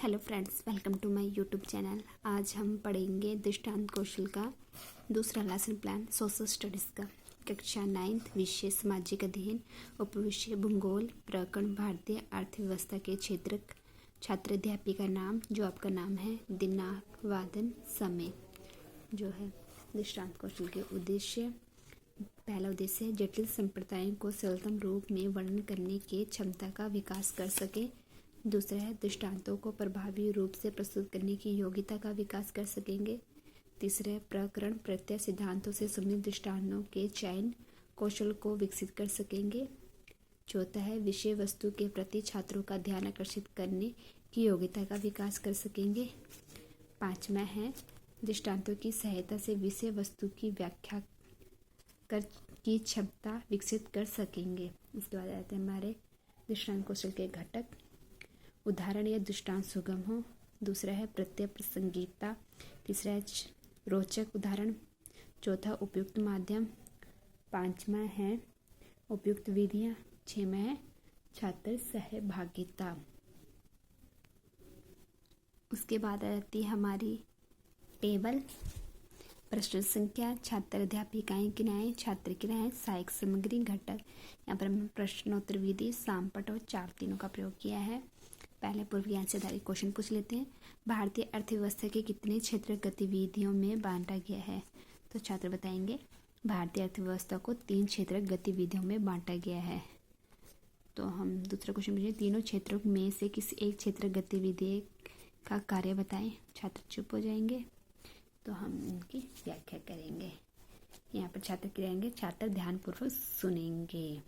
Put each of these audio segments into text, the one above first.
Hello friends, welcome to my YouTube channel. आज हम पढ़ेंगे दृष्टांत कौशल का दूसरा लेसन प्लान सोशल स्टडीज़ का कक्षा 9th विषय सामाजिक अध्ययन, उपविषय भूगोल, प्रकरण भारतीय अर्थव्यवस्था के क्षेत्र, छात्र अध्यापिका नाम जो आपका नाम है, दिनांक, वादन, समय। जो है दृष्टांत कौशल के उद्देश्य, पहला उद्देश्य है जटिल संप्रदायों को सरलतम रूप में वर्णन करने की क्षमता का विकास कर सके। दूसरा है दृष्टांतों को प्रभावी रूप से प्रस्तुत करने की योग्यता का विकास कर सकेंगे। तीसरा है प्रकरण प्रत्यय सिद्धांतों से संबंधित दृष्टांतों के चयन कौशल को विकसित कर सकेंगे। चौथा है विषय वस्तु के प्रति छात्रों का ध्यान आकर्षित करने की योग्यता का विकास कर सकेंगे। पांचवा है दृष्टांतों की सहायता से विषय वस्तु की व्याख्या की क्षमता विकसित कर सकेंगे। इसके बाद आते हैं हमारे दृष्टांत कौशल के घटक, उदाहरण या दृष्टांत सुगम हो। दूसरा है प्रत्यय प्रासंगिकता। तीसरा है रोचक उदाहरण। चौथा उपयुक्त माध्यम। पांचवा है उपयुक्त विधियां। छठवां है छात्र सहभागिता। उसके बाद आती है हमारी टेबल, प्रश्न संख्या, छात्र अध्यापिकाएं किराए, छात्र किराए, सहायक सामग्री, घटक। यहाँ पर हमने प्रश्नोत्तर विधि, सामपट और चार तीनों का प्रयोग किया है। पहले पूर्व ज्ञान से आधारित क्वेश्चन पूछ लेते हैं। भारतीय अर्थव्यवस्था के कितने क्षेत्र गतिविधियों में बांटा गया है? तो छात्र बताएंगे भारतीय अर्थव्यवस्था को 3 क्षेत्र गतिविधियों में बांटा गया है। तो हम दूसरा क्वेश्चन पूछेंगे, तीनों क्षेत्रों में से किसी एक क्षेत्र गतिविधि का कार्य बताएं। छात्र चुप हो जाएंगे तो हम उनकी व्याख्या करेंगे। यहाँ पर छात्र करेंगे, छात्र ध्यानपूर्वक सुनेंगे।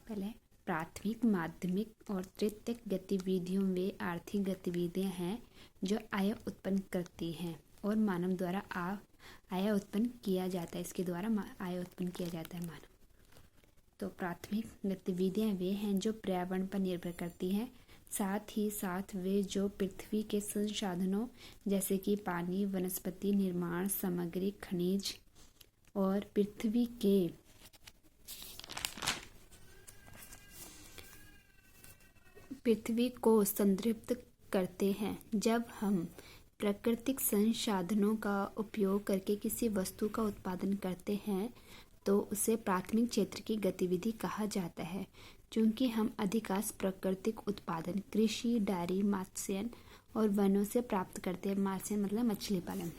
पहले प्राथमिक, माध्यमिक और तृतीयक गतिविधियों वे आर्थिक गतिविधियां हैं जो आय उत्पन्न करती हैं और मानव द्वारा आय उत्पन्न किया जाता है। इसके द्वारा आय उत्पन्न किया जाता है मानव। तो प्राथमिक गतिविधियां वे हैं जो पर्यावरण पर निर्भर करती हैं, साथ ही साथ वे जो पृथ्वी के संसाधनों जैसे कि पानी, वनस्पति, निर्माण सामग्री, खनिज और पृथ्वी को संतृप्त करते हैं। जब हम प्राकृतिक संसाधनों का उपयोग करके किसी वस्तु का उत्पादन करते हैं तो उसे प्राथमिक क्षेत्र की गतिविधि कहा जाता है। चूंकि हम अधिकांश प्राकृतिक उत्पादन कृषि, डेयरी, मत्स्य और वनों से प्राप्त करते हैं। मत्स्य मतलब मछली पालन।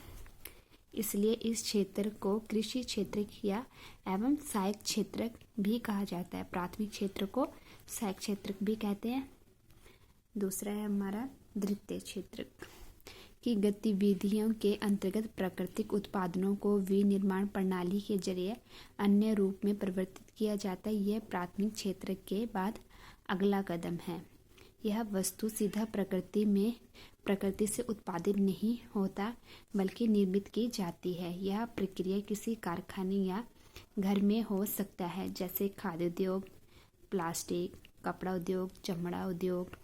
इसलिए इस क्षेत्र को कृषि क्षेत्र या एवं सहायक क्षेत्र भी कहा जाता है। प्राथमिक क्षेत्र को सहायक क्षेत्र भी कहते हैं। दूसरा है हमारा द्वितीय क्षेत्र की गतिविधियों के अंतर्गत प्राकृतिक उत्पादनों को विनिर्माण प्रणाली के जरिए अन्य रूप में परिवर्तित किया जाता है। यह प्राथमिक क्षेत्र के बाद अगला कदम है। यह वस्तु सीधा प्रकृति से उत्पादित नहीं होता बल्कि निर्मित की जाती है। यह प्रक्रिया किसी कारखाने या घर में हो सकता है, जैसे खाद्य उद्योग, प्लास्टिक, कपड़ा उद्योग, चमड़ा उद्योग,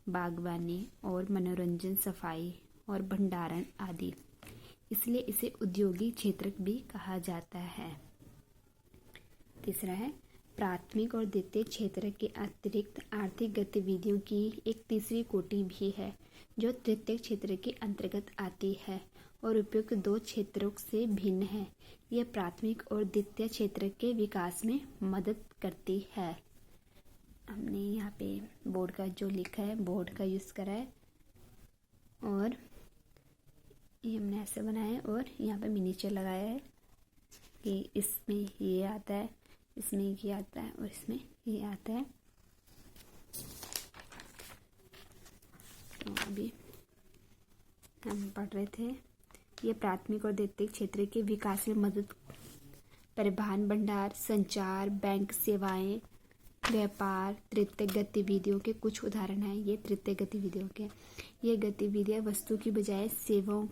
बागवानी और मनोरंजन, सफाई और भंडारण आदि। इसलिए इसे औद्योगिक क्षेत्र भी कहा जाता है। तीसरा है प्राथमिक और द्वितीय क्षेत्र के अतिरिक्त आर्थिक गतिविधियों की एक तीसरी कोटि भी है जो तृतीय क्षेत्र के अंतर्गत आती है और उपयुक्त 2 क्षेत्रों से भिन्न है। यह प्राथमिक और द्वितीय क्षेत्र के विकास में मदद करती है। हमने यहाँ पे बोर्ड का जो लिखा है, बोर्ड का यूज़ करा है और ये हमने ऐसे बनाया है और यहाँ पे मिनीचर लगाया है कि इसमें ये आता है, इसमें ये आता है और इसमें ये आता है। तो अभी हम पढ़ रहे थे, ये प्राथमिक और द्वितीयक क्षेत्र के विकास में मदद, परिवहन, भंडार, संचार, बैंक सेवाएं, व्यापार, तृतीयक गतिविधियों के कुछ उदाहरण हैं। ये तृतीयक गतिविधियों के, ये गतिविधियां वस्तु की बजाय सेवाओं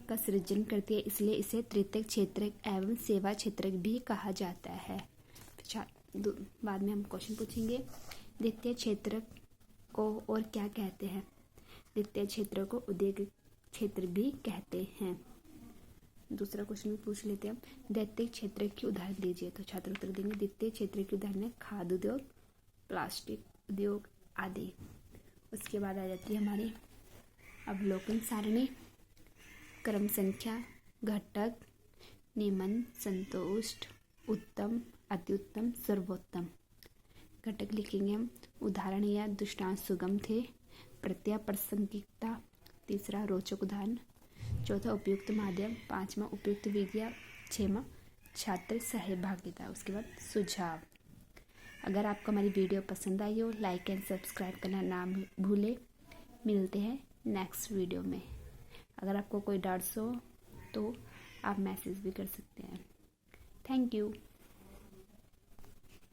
का सृजन करती है, इसलिए इसे तृतीयक क्षेत्र एवं सेवा क्षेत्र भी कहा जाता है। बाद में हम क्वेश्चन पूछेंगे, द्वितीय क्षेत्र को और क्या कहते हैं? द्वितीय क्षेत्र को औद्योगिक क्षेत्र भी कहते हैं। दूसरा क्वेश्चन भी पूछ लेते हैं, द्वितीय क्षेत्र की उदाहरण दीजिए। तो छात्र उत्तर देंगे, द्वितीय क्षेत्र की उदाहरण है खाद्य उद्योग, प्लास्टिक उद्योग, आदि। उसके बाद आ जाती है हमारी अवलोकन सारणी, क्रम संख्या, घटक, निम्न, संतुष्ट, उत्तम, अति उत्तम, सर्वोत्तम। घटक लिखेंगे हम, उदाहरण या दृष्टांत सुगम थे। प्रत्यय प्रासंगिकता, तीसरा रोचक उदाहरण, चौथा उपयुक्त माध्यम, पांचवा उपयुक्त विधियाँ, छठवां छात्र सहभागिता। उसके बाद सुझाव। अगर आपको हमारी वीडियो पसंद आई हो, लाइक एंड सब्सक्राइब करना ना भूलें। मिलते हैं नेक्स्ट वीडियो में। अगर आपको कोई डाउट्स हो तो आप मैसेज भी कर सकते हैं। Thank you.